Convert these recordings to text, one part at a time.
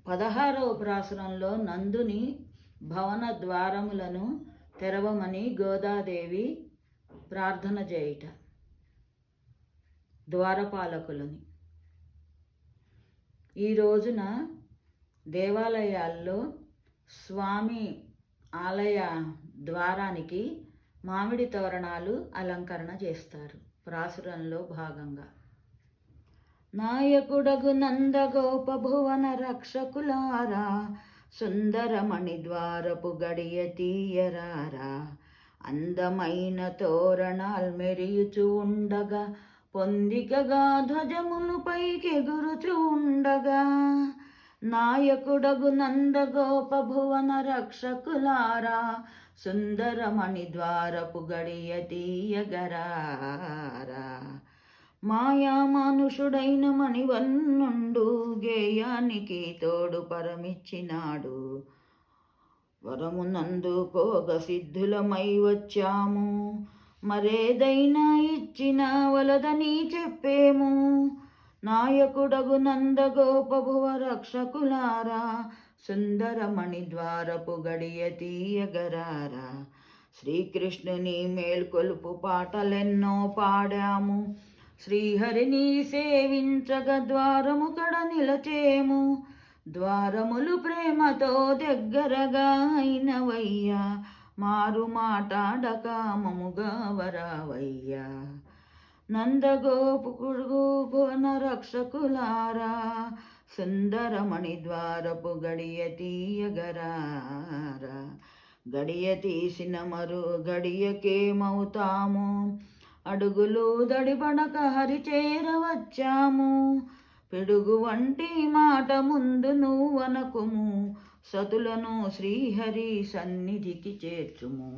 16వ ప్రాసురంలో నందుని భవన ద్వారములను తెరవమని గోదాదేవి ప్రార్థన చేయుట. ద్వారపాలకులని ఈ రోజున దేవాలయాల్లో స్వామి ఆలయ ద్వారానికి మామిడి తోరణాలు అలంకరణ చేస్తారు. ప్రాసురంలో భాగంగా నాయకుడగు నందగోప భువన రక్షకులారా, సుందరమణి ద్వారపు గడియ తీయరారా, అందమైన తోరణాల్ మెరియుచు ఉండగా, పొందికగా ధ్వజములు పైకెగురుచు ఉండగా, నాయకుడగు నందగోప భువన రక్షకులారా, సుందరమణి ద్వారపు గడియ తీయగరారా, మాయా మానుషుడైన మణివన్నుండు గేయానికి తోడు పరమిచ్చినాడు, వరమునందుకోగ సిద్ధులమై వచ్చాము, మరేదైనా ఇచ్చిన వలదని చెప్పేము, నాయకుడగు నందగోప భువ రక్షకులారా, సుందరమణి ద్వారపు గడియ తీయగరారా, శ్రీకృష్ణుని మేల్కొలుపు పాటలెన్నో పాడాము, శ్రీహరిని సేవించగ ద్వారము కడ నిలచేము, ద్వారములు ప్రేమతో దగ్గరగా అయినవయ్యా, మారు మాటాడక మముగా వరావయ్యా, నందగోపుకుడు భువన రక్షకులారా, సుందరమణి ద్వారపు గడియ తీయగరారా, గడియ తీసిన మరు గడియకేమవుతాము, అడుగులు దడిబడక హరి చేరవచ్చాము, పిడుగు వంటి మాట ముందు నువ్వనకుము, సతులను శ్రీహరి సన్నిధికి చేర్చుము,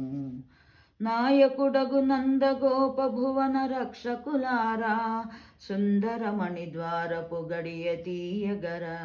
నాయకుడగు నందగోప భువన రక్షకులారా, సుందరమణి ద్వారపు గడియ తీయగరారా.